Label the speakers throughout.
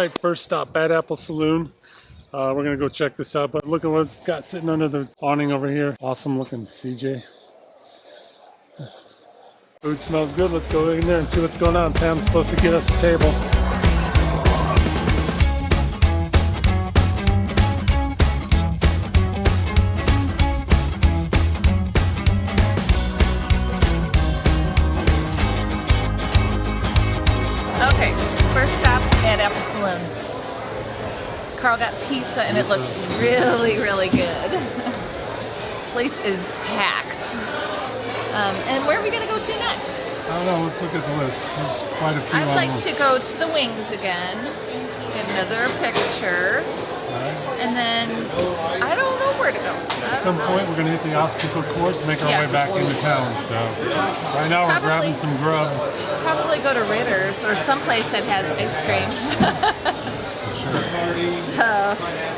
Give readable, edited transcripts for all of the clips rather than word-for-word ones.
Speaker 1: right, first stop, Bad Apple Saloon. We're gonna go check this out, but look at what it's got sitting under the awning over here. Awesome looking CJ. Food smells good. Let's go in there and see what's going on. Pam's supposed to get us a table.
Speaker 2: Okay, first stop at Apple Saloon. Carl got pizza and it looks really, really good. This place is packed. And where are we going to go to next?
Speaker 1: I don't know. Let's look at the list. There's quite a few.
Speaker 2: I'd like to go to the Wings again, get another picture, and then I don't know where to go.
Speaker 1: At some point, we're going to hit the obstacle course, make our way back into town. So right now, we're grabbing some grub.
Speaker 2: Probably go to Ritter's or someplace that has ice cream.
Speaker 1: Sure.
Speaker 2: So,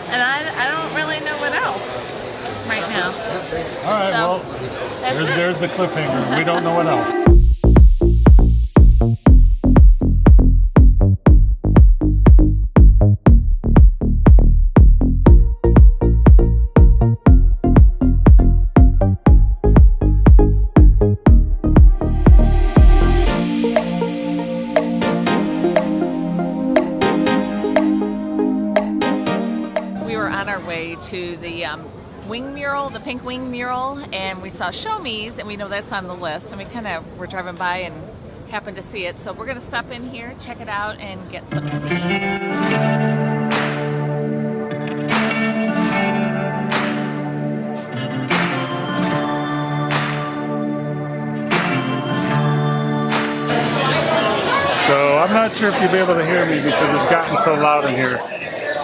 Speaker 2: and I don't really know what else right now.
Speaker 1: All right,
Speaker 2: so,
Speaker 1: well, there's the cliffhanger. We don't know what else.
Speaker 2: To the wing mural, the pink wing mural, and we saw Show Me's, and we know that's on the list, and we kind of were driving by and happened to see it, so we're going to stop in here, check it out, and get something to eat.
Speaker 1: So I'm not sure if you'll be able to hear me because it's gotten so loud in here.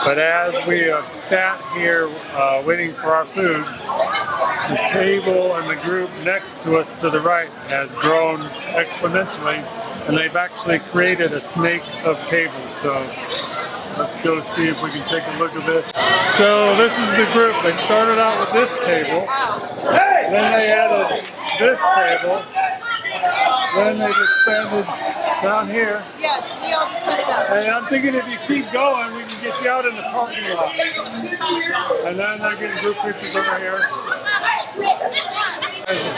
Speaker 1: But as we have sat here waiting for our food, the table and the group next to us to the right has grown exponentially, and they've actually created a snake of tables. So let's go see if we can take a look at this. So this is the group. They started out with this table, then they added this table, then they've expanded down here.
Speaker 3: Yes, we all just put it up.
Speaker 1: And I'm thinking if you keep going, we can get you out in the parking lot. And then they're getting group pictures over here.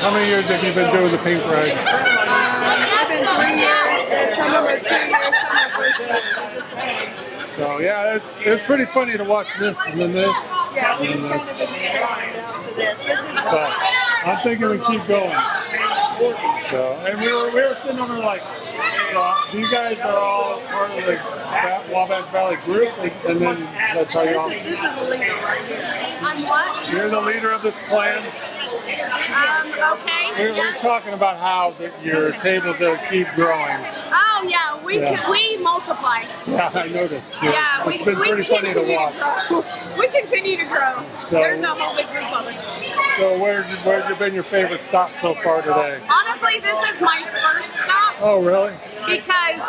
Speaker 1: How many years have you been doing the pink ride?
Speaker 3: I've been 3 years. Some of them are 2 years, some are first year. It just depends.
Speaker 1: So yeah, it's pretty funny to watch this and then this.
Speaker 3: Yeah, we just kind of expanded out to this. This is
Speaker 1: So I'm thinking we keep going. So, and we were sitting over like, so you guys are all part of the Wabash Valley group, and then that's how you all.
Speaker 3: This is a leader right here. I'm what?
Speaker 1: You're the leader of this clan.
Speaker 3: Okay.
Speaker 1: We're talking about how your tables keep growing.
Speaker 3: Oh yeah, we multiply.
Speaker 1: Yeah, I noticed.
Speaker 3: Yeah,
Speaker 1: it's been pretty funny to watch.
Speaker 3: We continue to grow.
Speaker 1: So,
Speaker 3: there's a whole big group of us.
Speaker 1: So where's been your favorite stop so far today?
Speaker 3: Honestly, this is my first stop.
Speaker 1: Oh, really?
Speaker 3: Because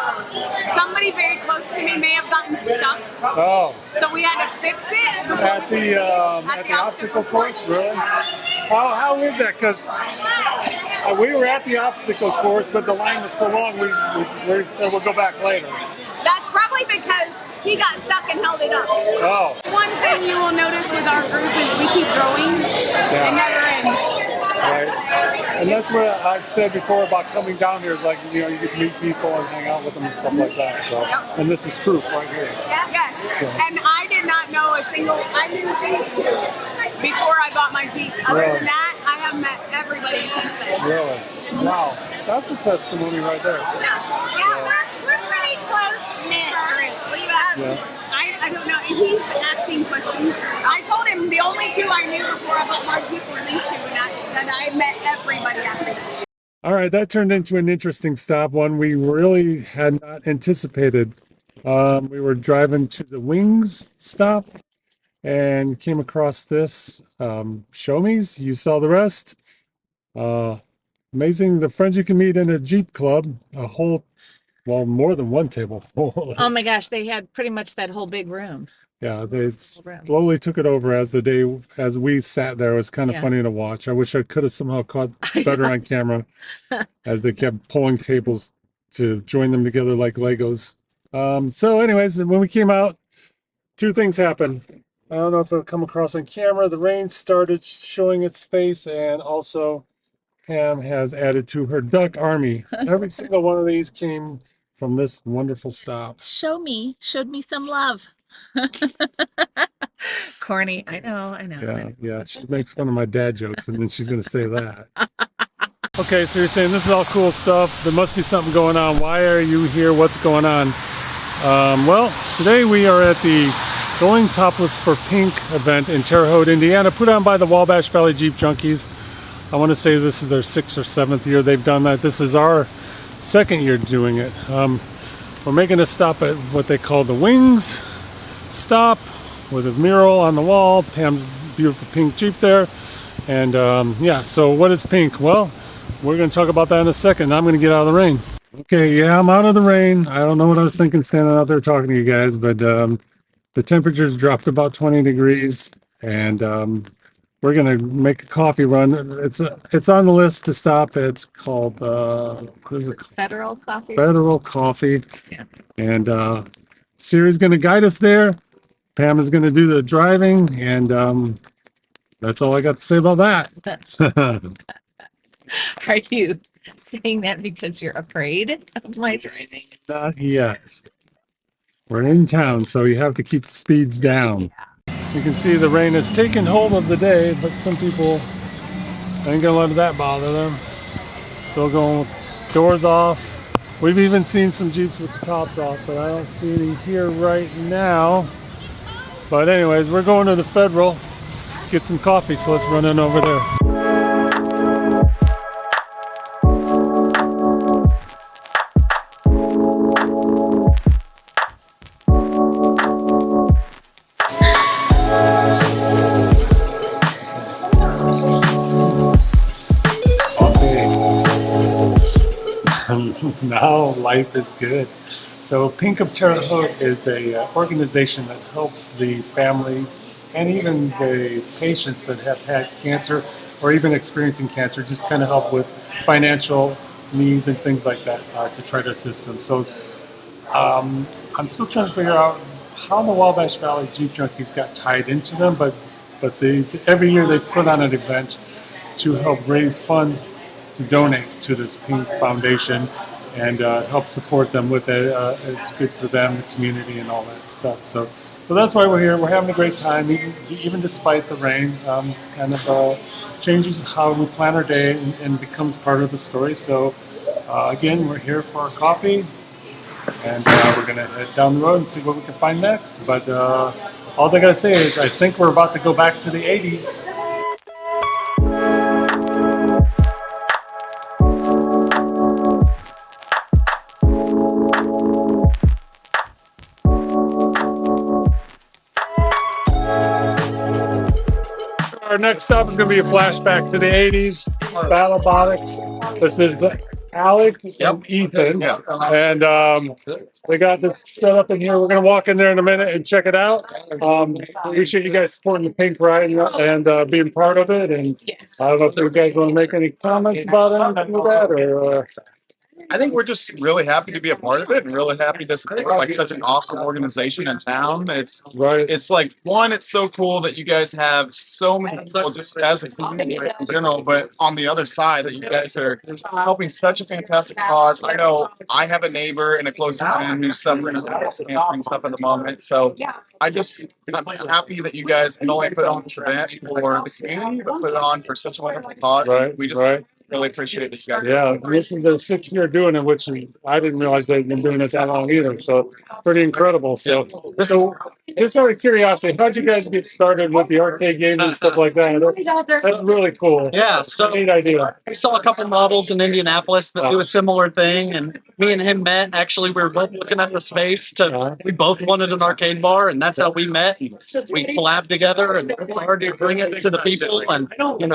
Speaker 3: somebody very close to me may have gotten stuck.
Speaker 1: Oh.
Speaker 3: So we had to fix it.
Speaker 1: At the obstacle course, really? How is that? Because we were at the obstacle course, but the line was so long, we said we'll go back later.
Speaker 3: That's probably because he got stuck and held it up.
Speaker 1: Oh.
Speaker 3: One thing you will notice with our group is we keep growing.
Speaker 1: Yeah.
Speaker 3: It never ends.
Speaker 1: Right. And that's what I've said before about coming down here is like, you can meet people and hang out with them and stuff like that. So,
Speaker 3: Yep.
Speaker 1: And this is proof right here.
Speaker 3: Yes.
Speaker 1: So.
Speaker 3: And I did not know I knew these two before I bought my Jeep. Other
Speaker 1: Really?
Speaker 3: than that, I have met everybody since then.
Speaker 1: Really? Wow. That's a testimony right there.
Speaker 3: Yeah, we're pretty close-knit group. What do you ask?
Speaker 1: Yeah.
Speaker 3: I don't know. He's asking questions. I told him the only two I knew before I bought my Jeep were these two, and I met everybody after that.
Speaker 1: All right, that turned into an interesting stop, one we really had not anticipated. We were driving to the Wings stop and came across this. Show Me's, you saw the rest. Amazing the friends you can meet in a Jeep club. Well, more than one table full.
Speaker 2: Oh my gosh, they had pretty much that whole big room.
Speaker 1: Yeah, they slowly took it over as we sat there. It was kind of funny to watch. I wish I could have somehow caught better on camera as they kept pulling tables to join them together like Legos. So anyways, when we came out, two things happened. I don't know if it'll come across on camera. The rain started showing its face, and also Pam has added to her duck army. Every single one of these came from this wonderful stop.
Speaker 2: Showed me some love. Corny. I know.
Speaker 1: Yeah. She makes fun of my dad jokes, and then she's going to say that. Okay, so you're saying this is all cool stuff. There must be something going on. Why are you here? What's going on? Well, today we are at the Going Topless for Pink event in Terre Haute, Indiana, put on by the Wabash Valley Jeep Junkies. I want to say this is their 6th or 7th year they've done that. This is our 2nd year doing it. We're making a stop at what they call the Wings stop with a mural on the wall. Pam's beautiful pink Jeep there. And yeah, so what is pink? Well, we're going to talk about that in a second. I'm going to get out of the rain. Okay, yeah, I'm out of the rain. I don't know what I was thinking standing out there talking to you guys, but the temperatures dropped about 20 degrees, and we're gonna make a coffee run. It's on the list to stop. It's called what is it?
Speaker 2: Federal Coffee.
Speaker 1: Federal Coffee.
Speaker 2: Yeah.
Speaker 1: And Siri's gonna guide us there. Pam is gonna do the driving, and that's all I got to say about that.
Speaker 2: Are you saying that because you're afraid of my driving?
Speaker 1: Not yet. We're in town, so you have to keep the speeds down. You can see the rain has taken hold of the day, but some people ain't gonna let that bother them. Still going with doors off. We've even seen some Jeeps with the tops off, but I don't see any here right now. But anyways, we're going to the Federal, get some coffee, so let's run in over there. Now life is good. So Pink of Terre Haute is a organization that helps the families and even the patients that have had cancer or even experiencing cancer, just kind of help with financial needs and things like that to try to assist them. So I'm still trying to figure out how the Wabash Valley Jeep Junkies got tied into them, but every year they put on an event to help raise funds to donate to this Pink Foundation and help support them with it. It's good for them, the community, and all that stuff. So that's why we're here. We're having a great time, even despite the rain. It kind of changes how we plan our day and becomes part of the story. So again, we're here for our coffee, and we're gonna head down the road and see what we can find next. But all I gotta say is I think we're about to go back to the 80s. Our next stop is going to be a flashback to the 80s, Battlebotics. This is Alec and Ethan, and they got this set up in here. We're going to walk in there in a minute and check it out. Appreciate you guys supporting the Pink Ride and being part of it. And I don't know if you guys want to make any comments about anything with that, or
Speaker 4: I think we're just really happy to be a part of it and really happy to support like such an awesome organization in town. It's
Speaker 1: right.
Speaker 4: It's like one, it's so cool that you guys have so many people just as a community in general, but on the other side that you guys are helping such a fantastic cause. I know I have a neighbor and a close friend who's suffering with cancer and stuff at the moment. So I'm happy that you guys not only put on this event for the community, but put it on for such a wonderful cause.
Speaker 1: Right.
Speaker 4: We just really appreciate it, you guys.
Speaker 1: Yeah, this is their 6th year doing it, which I didn't realize they've been doing it that long either. So pretty incredible. So just out of curiosity, how'd you guys get started with the arcade games and stuff like that? That's really cool.
Speaker 5: Yeah, so
Speaker 1: neat idea.
Speaker 5: we saw a couple models in Indianapolis that do a similar thing, and me and him met. Actually, we were both looking at the space. We both wanted an arcade bar, and that's how we met. We collabed together and worked hard to bring it to the people. And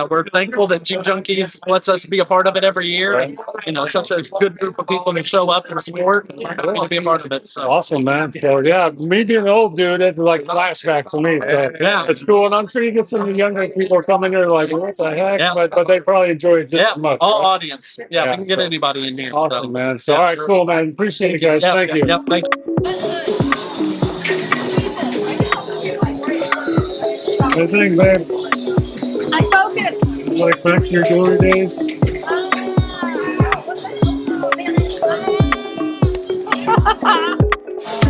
Speaker 5: we're thankful that Jeep Junkies lets us to be a part of it every year. And, you know, such a good group of people to show up and support and to be a part of it. So
Speaker 1: Awesome, man. So yeah, me being an old dude, it's like flashback for me. So
Speaker 5: yeah,
Speaker 1: it's cool. And I'm sure you get some younger people coming here like, what the heck?
Speaker 5: Yeah.
Speaker 1: But they probably enjoy it just as much.
Speaker 5: all
Speaker 1: right?
Speaker 5: audience. Yeah, we can get anybody in here.
Speaker 1: Awesome, man. So all right, cool, man. Appreciate it, guys. Thank you.
Speaker 5: Yeah, thank you.
Speaker 1: Anything, babe?
Speaker 3: I focus.
Speaker 1: Like back to your glory days?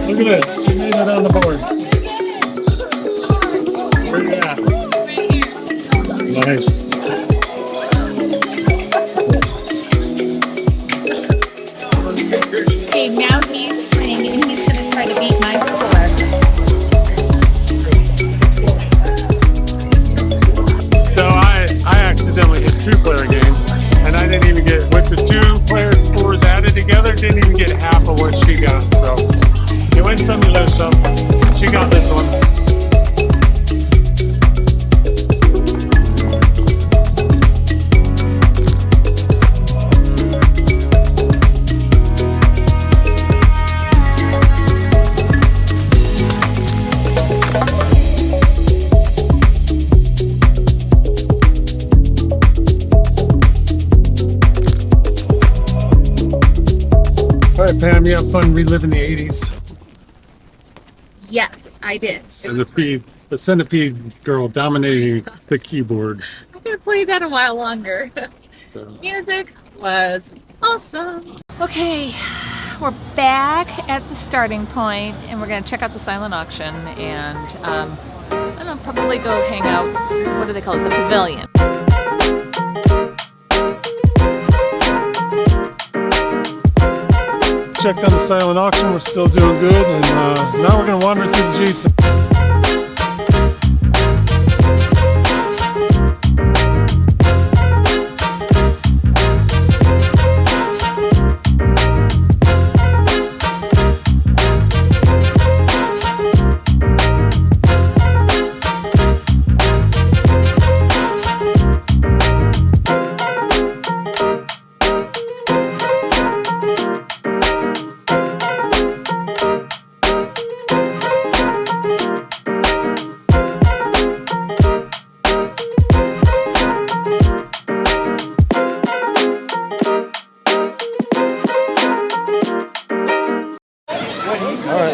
Speaker 1: Look at this. She made it on the board. Where you at? Nice.
Speaker 2: Okay, now he's playing and he's gonna try to beat my score.
Speaker 1: So I accidentally hit 2-player game, and I didn't even get, with the 2-player scores added together, didn't even get half of what she got. So you win some, you lose some. She got this one. All right, Pam, you have fun reliving the 80s.
Speaker 2: Yes, I did.
Speaker 1: And the centipede girl dominating the keyboard.
Speaker 2: I'm gonna play that a while longer.
Speaker 1: So.
Speaker 2: Music was awesome. Okay, we're back at the starting point, and we're gonna check out the silent auction, and I don't know, probably go hang out. What do they call it? The pavilion.
Speaker 1: Checked on the silent auction, we're still doing good, and now we're gonna wander through the Jeeps.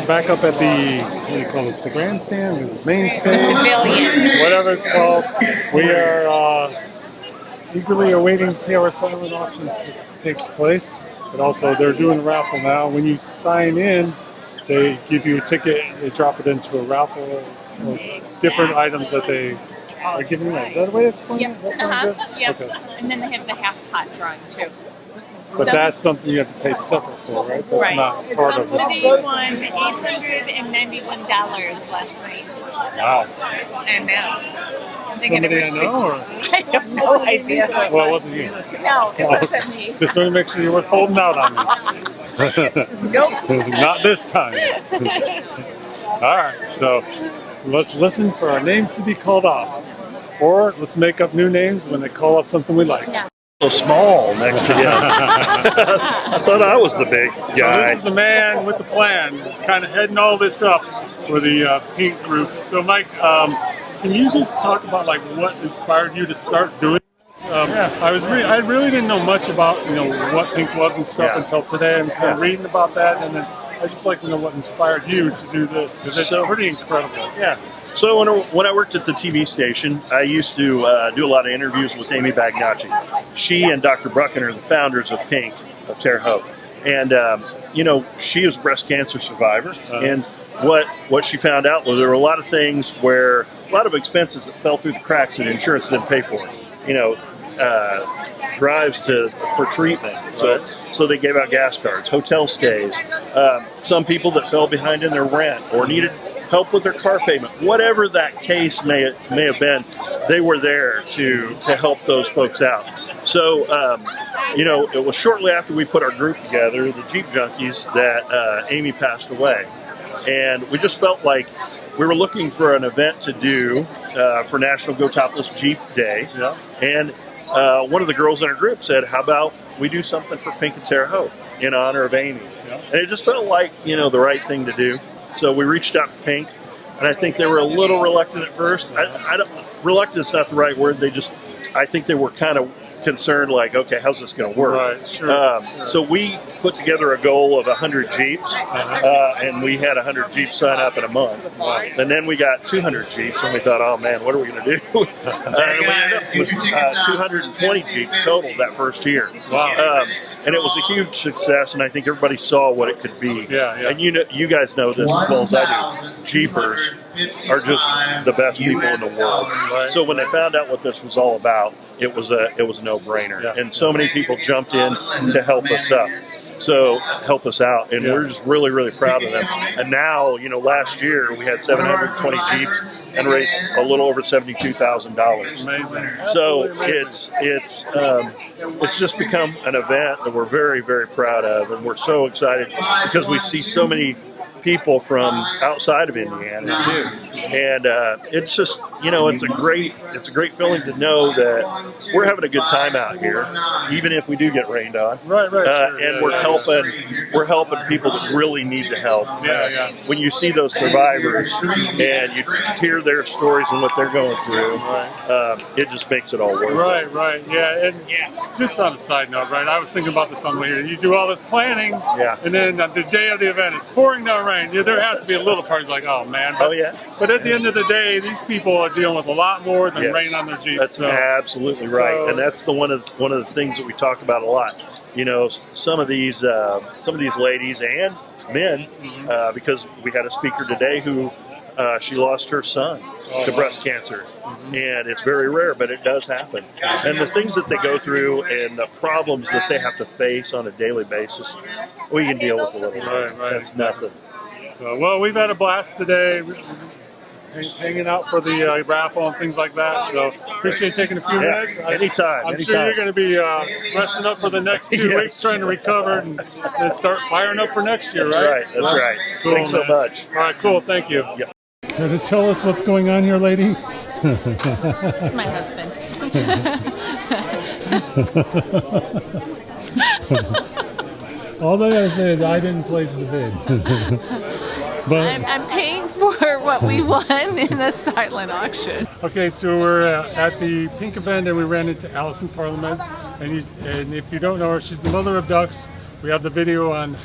Speaker 1: Back up at the, what do you call this, the grandstand, the main stage,
Speaker 2: Pavilion.
Speaker 1: whatever it's called. We are eagerly awaiting to see how our silent auction takes place. But also, they're doing a raffle now. When you sign in, they give you a ticket, they drop it into a raffle of different items that they are giving away. Is that the way it's explained?
Speaker 2: Yep.
Speaker 1: That sounds good?
Speaker 2: Yep.
Speaker 1: Okay.
Speaker 2: And then they have the half pot drawing too.
Speaker 1: But that's something you have to pay separate for, right? That's not part of it.
Speaker 2: Somebody won $891 last night.
Speaker 1: Wow.
Speaker 2: And now I'm thinking
Speaker 1: Somebody I know, or?
Speaker 2: I have no idea.
Speaker 1: Well, it wasn't you.
Speaker 2: No, it wasn't me.
Speaker 1: Just want to make sure you weren't holding out on me.
Speaker 2: Nope.
Speaker 1: Not this time. All right, so let's listen for our names to be called off. Or let's make up new names when they call up something we like.
Speaker 2: Yeah.
Speaker 6: So small next to him. I thought I was the big
Speaker 1: So
Speaker 6: guy.
Speaker 1: this is the man with the plan, kind of heading all this up for the Pink group. So Mike, can you just talk about like what inspired you to start doing this? I really didn't know much about what Pink was and stuff until today. I'm kind of reading about that, and then I just like to know what inspired you to do this because it's pretty incredible.
Speaker 6: Yeah. So when I worked at the TV station, I used to do a lot of interviews with Amy Bagnacci. She and Dr. Brucken are the founders of Pink, of Terre Haute. And, she was a breast cancer survivor. And what she found out was there were a lot of things where, a lot of expenses that fell through the cracks that insurance didn't pay for. Drives for treatment. So they gave out gas cards, hotel stays. Some people that fell behind in their rent or needed help with their car payment, whatever that case may have been, they were there to help those folks out. So, it was shortly after we put our group together, the Jeep Junkies, that Amy passed away. And we just felt like we were looking for an event to do for National Go Topless Jeep Day. Yeah. And one of the girls in our group said, "How about we do something for Pink and Terre Haute in honor of Amy?" And it just felt like, you know, the right thing to do. So we reached out to Pink, and I think they were a little reluctant at first. Reluctant is not the right word. I think they were kind of concerned, like, okay, how's this going to work?
Speaker 1: Right, sure.
Speaker 6: So we put together a goal of 100 Jeeps, and we had 100 Jeeps sign up in a month. And then we got 200 Jeeps, and we thought, oh man, what are we going to do? And we ended up with 220 Jeeps total that first year.
Speaker 1: Wow.
Speaker 6: And it was a huge success, and I think everybody saw what it could be.
Speaker 1: Yeah.
Speaker 6: And you guys know this as well as I do. Jeepers are just the best people in the world.
Speaker 1: Right.
Speaker 6: So when they found out what this was all about, it was a no-brainer.
Speaker 1: Yeah.
Speaker 6: And so many people jumped in to help us up. So help us out, and we're just really, really proud of them. And now, you know, last year we had 720 Jeeps and raised a little over $72,000.
Speaker 1: Amazing.
Speaker 6: So it's just become an event that we're very, very proud of, and we're so excited because we see so many people from outside of Indiana too, and it's just, you know, it's a great feeling to know that we're having a good time out here, even if we do get rained on.
Speaker 1: Right. Sure.
Speaker 6: And we're helping people that really need the help.
Speaker 1: Yeah.
Speaker 6: When you see those survivors and you hear their stories and what they're going through, it just makes it all worth it.
Speaker 1: Right. Yeah. And just on a side note, right? I was thinking about this on the way here. You do all this planning, and then the day of the event, it's pouring down rain. Yeah, there has to be a little part like, oh man. But at the end of the day, these people are dealing with a lot more than rain on their Jeep.
Speaker 6: That's absolutely right, and that's one of the things that we talk about a lot. You know, some of these ladies and men, because we had a speaker today who she lost her son to breast cancer, and it's very rare, but it does happen. And the things that they go through and the problems that they have to face on a daily basis, we can deal with a little bit.
Speaker 1: Right.
Speaker 6: That's nothing.
Speaker 1: So, well, we've had a blast today, hanging out for the raffle and things like that. So, appreciate taking a few minutes.
Speaker 6: Anytime.
Speaker 1: I'm sure you're going to be resting up for the next 2 weeks, trying to recover and start firing up for next year, right?
Speaker 6: That's right.
Speaker 1: Cool,
Speaker 6: Thanks so much.
Speaker 1: All right, cool. Thank you.
Speaker 6: Yep.
Speaker 1: Can you tell us what's going on here, lady?
Speaker 2: It's my husband.
Speaker 1: All I gotta say is I didn't place the bid. But
Speaker 2: I'm paying for what we won in the silent auction.
Speaker 1: okay, so we're at the Pink event, and we ran into Allison Parliament. And if you don't know her, she's the mother of ducks. We have the video on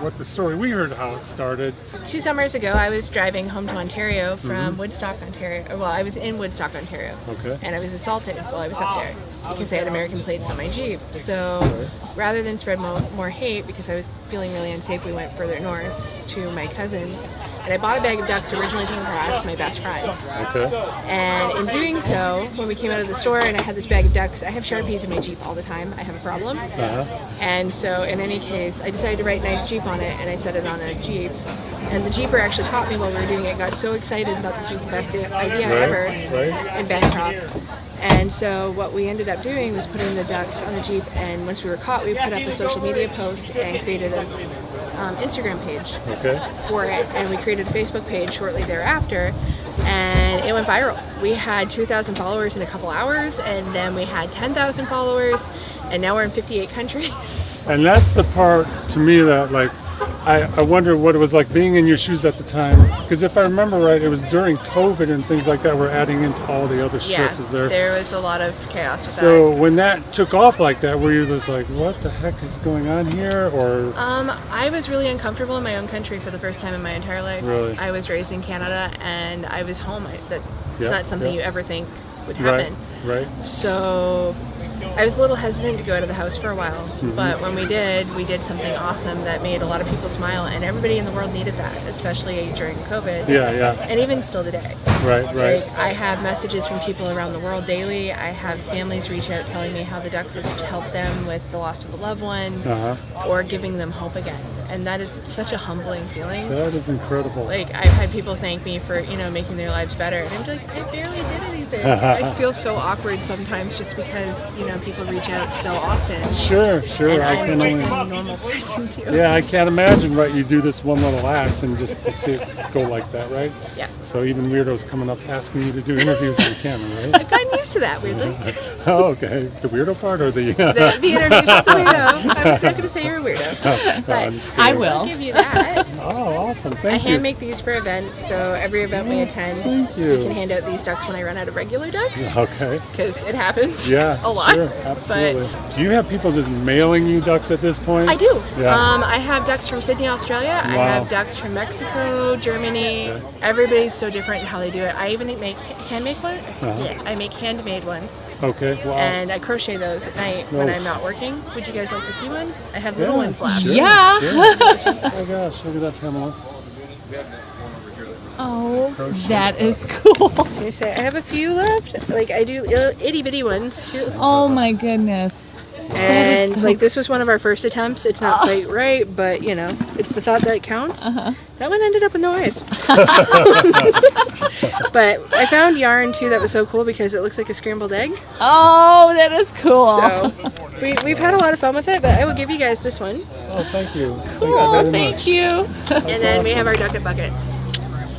Speaker 1: what the story we heard, how it started.
Speaker 7: 2 summers ago, I was driving home to Ontario from Woodstock, Ontario. Well, I was in Woodstock, Ontario.
Speaker 1: Okay.
Speaker 7: And I was assaulted while I was up there because I had American plates on my Jeep. So rather than spread more hate, because I was feeling really unsafe, we went further north to my cousin's. And I bought a bag of ducks originally from Ross, my best friend.
Speaker 1: Okay.
Speaker 7: And in doing so, when we came out of the store and I had this bag of ducks, I have Sharpies in my Jeep all the time. I have a problem. And so in any case, I decided to write nice Jeep on it, and I set it on a Jeep. And the Jeeper actually caught me while we were doing it, got so excited and thought this was the best idea ever in Bancroft. And so what we ended up doing was putting the duck on the Jeep, and once we were caught, we put up a social media post and created a Instagram page for it, and we created a Facebook page shortly thereafter, and it went viral. We had 2,000 followers in a couple hours, and then we had 10,000 followers, and now we're in 58 countries.
Speaker 1: And that's the part to me that, like, I wonder what it was like being in your shoes at the time, because if I remember right, it was during COVID and things like that were adding into all the other stresses there.
Speaker 7: There was a lot of chaos with
Speaker 1: So when that took off like that, were you just like, what the heck is going on here? Or
Speaker 7: I was really uncomfortable in my own country for the first time in my entire life.
Speaker 1: Really?
Speaker 7: I was raised in Canada, and I was home. It's not something you ever think would happen.
Speaker 1: Right.
Speaker 7: So I was a little hesitant to go out of the house for a while, but when we did something awesome that made a lot of people smile, and everybody in the world needed that, especially during COVID. And even still today.
Speaker 1: Right.
Speaker 7: Like, I have messages from people around the world daily. I have families reach out telling me how the ducks have helped them with the loss of a loved one, or giving them hope again. and that is such a humbling feeling.
Speaker 1: That is incredible.
Speaker 7: Like, I've had people thank me for, you know, making their lives better, and I'm like, I barely did anything. I feel so awkward sometimes just because, you know, people reach out so often.
Speaker 1: Sure.
Speaker 7: And
Speaker 1: I
Speaker 7: I'm
Speaker 1: can
Speaker 7: just
Speaker 1: only.
Speaker 7: a normal person too.
Speaker 1: Yeah, I can't imagine, right? You do this one little act and just to see it go like that, right?
Speaker 7: Yeah.
Speaker 1: So even weirdos coming up asking you to do interviews on camera, right?
Speaker 7: I've gotten used to that, weirdly.
Speaker 1: Oh, okay. The weirdo part or the?
Speaker 7: The interviews with the weirdo. I'm still going to say you're a weirdo.
Speaker 1: No, I'm just kidding.
Speaker 2: I will.
Speaker 7: I'll give you that.
Speaker 1: Oh, awesome.
Speaker 7: I
Speaker 1: Thank you.
Speaker 7: hand make these for events, so every event we attend,
Speaker 1: Thank you.
Speaker 7: we can hand out these ducks when I run out of regular ducks,
Speaker 1: Okay.
Speaker 7: because it happens
Speaker 1: Yeah.
Speaker 7: a lot.
Speaker 1: Sure. Absolutely. Do you have people just mailing you ducks at this point?
Speaker 7: I do.
Speaker 1: Yeah.
Speaker 7: I have ducks from Sydney, Australia. I
Speaker 1: Wow.
Speaker 7: have ducks from Mexico, Germany.
Speaker 1: Okay.
Speaker 7: Everybody's so different in how they do it. I even make handmade ones.
Speaker 1: Uh-huh.
Speaker 7: Yeah, I make handmade ones,
Speaker 1: Okay. Wow.
Speaker 7: and I crochet those at night when
Speaker 1: Oh.
Speaker 7: I'm not working. Would you guys like to see one? I have little ones left.
Speaker 1: Sure,
Speaker 2: Yeah.
Speaker 1: Sure. Oh gosh, look at that terminal.
Speaker 2: Oh,
Speaker 1: Crochet.
Speaker 2: that is cool.
Speaker 7: I say I have a few left. Like, I do itty bitty ones too.
Speaker 2: Oh my goodness.
Speaker 7: And like, this was one of our first attempts. It's not quite right, but you know, it's the thought that counts. That one ended up with no eyes. But I found yarn too that was so cool because it looks like a scrambled egg.
Speaker 2: Oh, that is cool.
Speaker 7: So we've had a lot of fun with it, but I will give you guys this one.
Speaker 1: Oh, thank you. Thank
Speaker 2: Cool,
Speaker 1: you very
Speaker 2: thank
Speaker 1: much.
Speaker 2: you.
Speaker 7: And then we have our ducket bucket.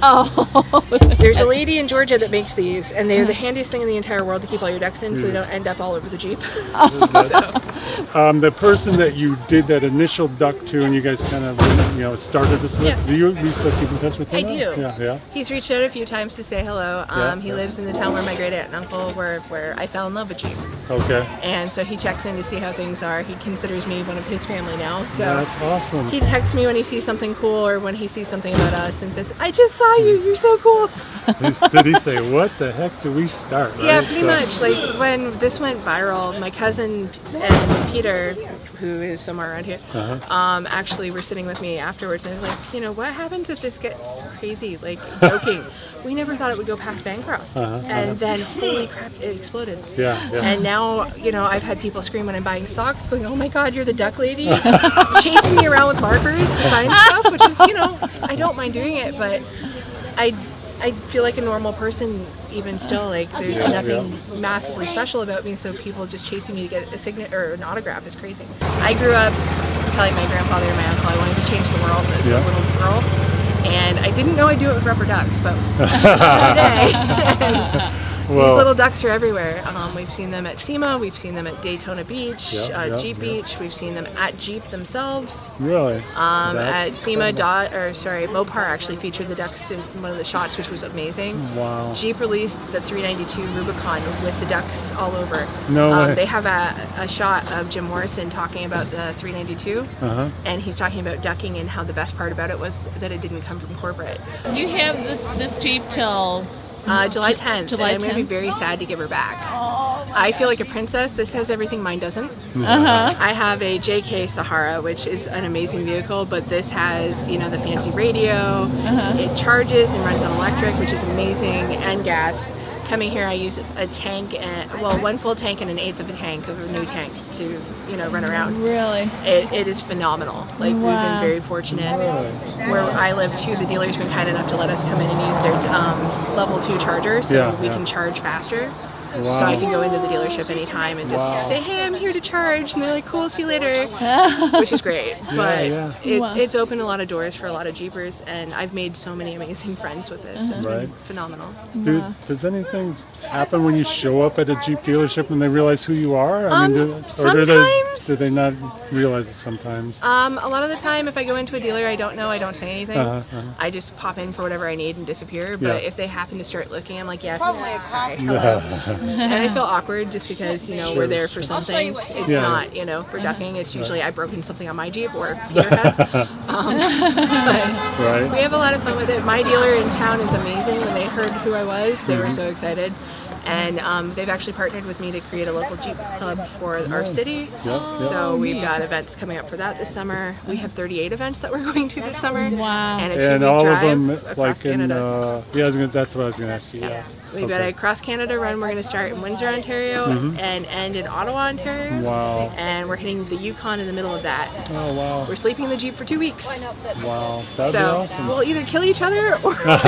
Speaker 2: Oh.
Speaker 7: There's a lady in Georgia that makes these, and they're the handiest thing in the entire world to keep all your ducks in so they don't end up all over the Jeep.
Speaker 1: The person that you did that initial duck to, and you guys kind of, you know, started this with.
Speaker 7: Yeah.
Speaker 1: Do you still keep in touch with
Speaker 7: I
Speaker 1: him?
Speaker 7: do.
Speaker 1: Yeah.
Speaker 7: He's reached out a few times to say hello. He
Speaker 1: Yeah.
Speaker 7: lives in the town where my great aunt and uncle were, where I fell in love with Jeep.
Speaker 1: Okay.
Speaker 7: And so he checks in to see how things are. He considers me one of his family now. So
Speaker 1: That's awesome.
Speaker 7: he texts me when he sees something cool or when he sees something about us and says, I just saw you, you're so cool.
Speaker 1: Did he say, what the heck do we start? Right?
Speaker 7: Yeah, pretty much. Like, when this went viral, my cousin and Peter, who is somewhere around here, actually were sitting with me afterwards, and I was like, you know, what happens if this gets crazy? Like, joking. We never thought it would go past Bancroft. And then, holy crap, it exploded.
Speaker 1: Yeah.
Speaker 7: And now, you know, I've had people scream when I'm buying socks, going, oh my God, you're the duck lady, chasing me around with markers to sign stuff, which is, you know, I don't mind doing it, but I feel like a normal person even still. Like, there's nothing massively special about me, so people just chasing me to get a signature or an autograph is crazy. I grew up telling my grandfather and my uncle I wanted to change the world as a little girl, and I didn't know I'd do it with rubber ducks, but today. These little ducks are everywhere. We've seen them at SEMA, we've seen them at Daytona Beach, Jeep Beach, we've seen them at Jeep themselves.
Speaker 1: Really?
Speaker 7: At SEMA, Mopar actually featured the ducks in one of the shots, which was amazing.
Speaker 1: Wow.
Speaker 7: Jeep released the 392 Rubicon with the ducks all over.
Speaker 1: No way.
Speaker 7: They have a shot of Jim Morrison talking about the 392, and he's talking about ducking and how the best part about it was that it didn't come from corporate.
Speaker 2: You have this Jeep till
Speaker 7: July 10th,
Speaker 2: July
Speaker 7: and I'm going to be
Speaker 2: 10th?
Speaker 7: very sad to give her back. I feel like a princess. This has everything mine doesn't.
Speaker 2: Uh-huh.
Speaker 7: I have a JK Sahara, which is an amazing vehicle, but this has, you know, the fancy radio. It charges and runs on electric, which is amazing, and gas. Coming here, I use a tank, one full tank and an eighth of a tank of a new tank to, you know, run around.
Speaker 2: Really?
Speaker 7: It is phenomenal. Like, we've been very fortunate. Where I live too, the dealer's been kind enough to let us come in and use their level 2 charger, so we can charge faster. So I can go into the dealership anytime and just say, hey, I'm here to charge. And they're like, cool, see you later. Which is great. But it's opened a lot of doors for a lot of Jeepers, and I've made so many amazing friends with this. It's been phenomenal.
Speaker 1: Does anything happen when you show up at a Jeep dealership and they realize who you are?
Speaker 7: Sometimes.
Speaker 1: Do they not realize it sometimes?
Speaker 7: A lot of the time, if I go into a dealer I don't know, I don't say anything. I just pop in for whatever I need and disappear. But if they happen to start looking, I'm like, yes, hi, hello. And I feel awkward just because, you know, we're there for something. It's not, you know, for ducking. It's usually I've broken something on my Jeep or Peter has. We have a lot of fun with it. My dealer in town is amazing. When they heard who I was, they were so excited. And they've actually partnered with me to create a local Jeep club for our city. So we've got events coming up for that this summer. We have 38 events that we're going to this summer.
Speaker 2: Wow.
Speaker 7: And a
Speaker 1: And
Speaker 7: two-week
Speaker 1: all of
Speaker 7: drive
Speaker 1: them,
Speaker 7: across
Speaker 1: like in,
Speaker 7: Canada.
Speaker 1: that's what I was going to ask you, yeah.
Speaker 7: We've got a cross Canada run. We're going to start in Windsor, Ontario, and end in Ottawa, Ontario.
Speaker 1: Wow.
Speaker 7: And we're hitting the Yukon in the middle of that.
Speaker 1: Oh, wow.
Speaker 7: We're sleeping in the Jeep for 2 weeks.
Speaker 1: Wow. That'd be
Speaker 7: So
Speaker 1: awesome.
Speaker 7: we'll either kill each other or but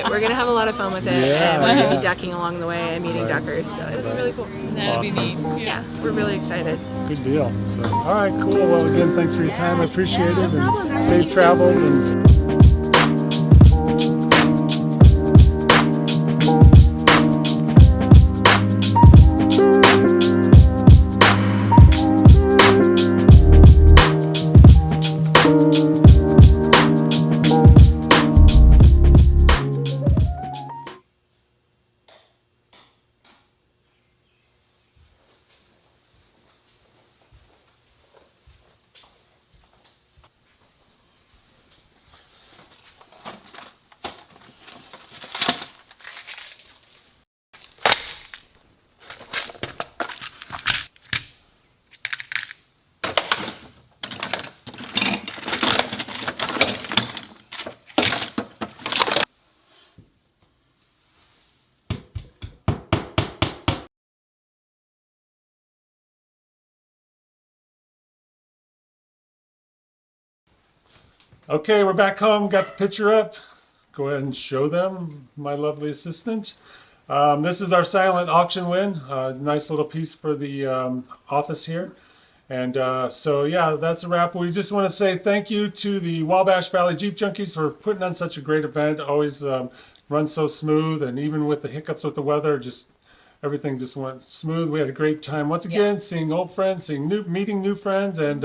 Speaker 7: we're going to have a lot of fun with it.
Speaker 1: Yeah,
Speaker 7: And we're going to
Speaker 1: yeah.
Speaker 7: be ducking along the way and meeting duckers. So it'll be really cool.
Speaker 2: That'd be neat.
Speaker 7: Yeah, we're really excited.
Speaker 1: Good deal. So, all right, cool. Well, again, thanks for your time. I appreciate it.
Speaker 7: No problem.
Speaker 1: And safe travels. And okay, we're back home. Got the picture up. Go ahead and show them, my lovely assistant. This is our silent auction win. Nice little piece for the office here. And so, yeah, that's a wrap. We just want to say thank you to the Wabash Valley Jeep Junkies for putting on such a great event. Always runs so smooth, and even with the hiccups with the weather, just everything just went smooth. We had a great time once again, seeing old friends, meeting new friends, and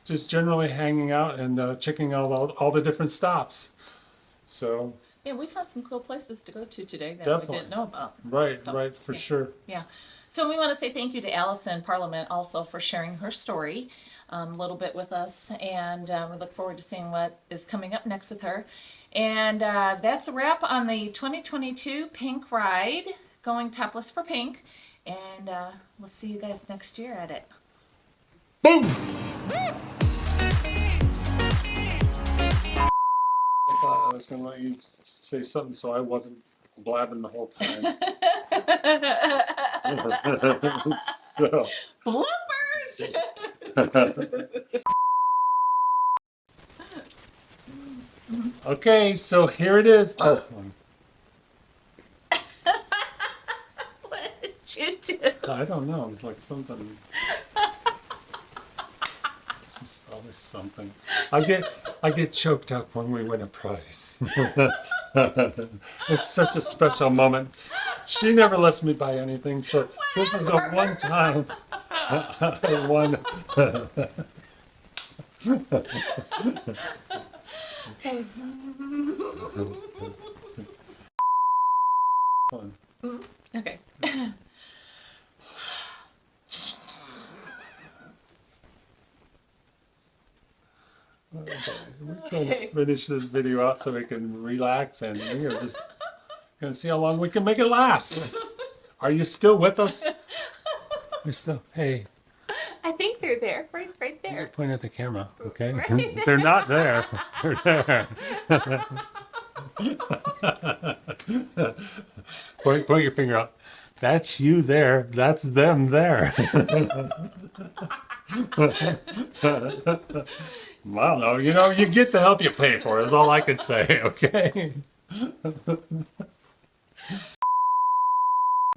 Speaker 1: just generally hanging out and checking out all the different stops. So
Speaker 2: Yeah, we found some cool places to go to today that
Speaker 1: Definitely.
Speaker 2: we didn't know about.
Speaker 1: right,
Speaker 2: So,
Speaker 1: right, for
Speaker 2: yeah.
Speaker 1: sure.
Speaker 2: Yeah. So we want to say thank you to Allison Parliament also for sharing her story a little bit with us. And we look forward to seeing what is coming up next with her. And that's a wrap on the 2022 Pink Ride, Going Topless for Pink. And we'll see you guys next year at it.
Speaker 1: Boom! I thought I was going to let you say something so I wasn't blabbing the whole time. So.
Speaker 2: Bloopers!
Speaker 1: Okay, so here it is.
Speaker 2: What did you do?
Speaker 1: I don't know. It's like something. It's just always something. I get choked up when we win a prize. It's such a special moment. She never lets me buy anything, so this is the one time I won.
Speaker 2: Okay.
Speaker 1: We're trying to finish this video out so we can relax, and we are just gonna see how long we can make it last. Are you still with us? You're still. Hey,
Speaker 2: I think they're there, right there.
Speaker 1: point at the camera, okay? They're not there. They're there. Point your finger up. That's you there. That's them there. Well, no, you get the help you pay for. Is all I can say. Okay.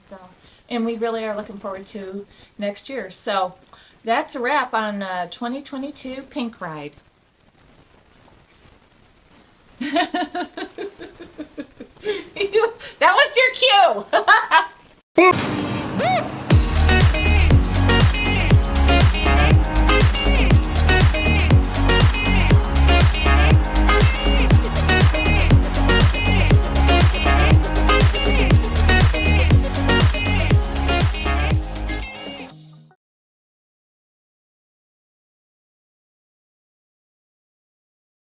Speaker 2: So, and we really are looking forward to next year. So that's a wrap on 2022 Pink Ride. That was your cue.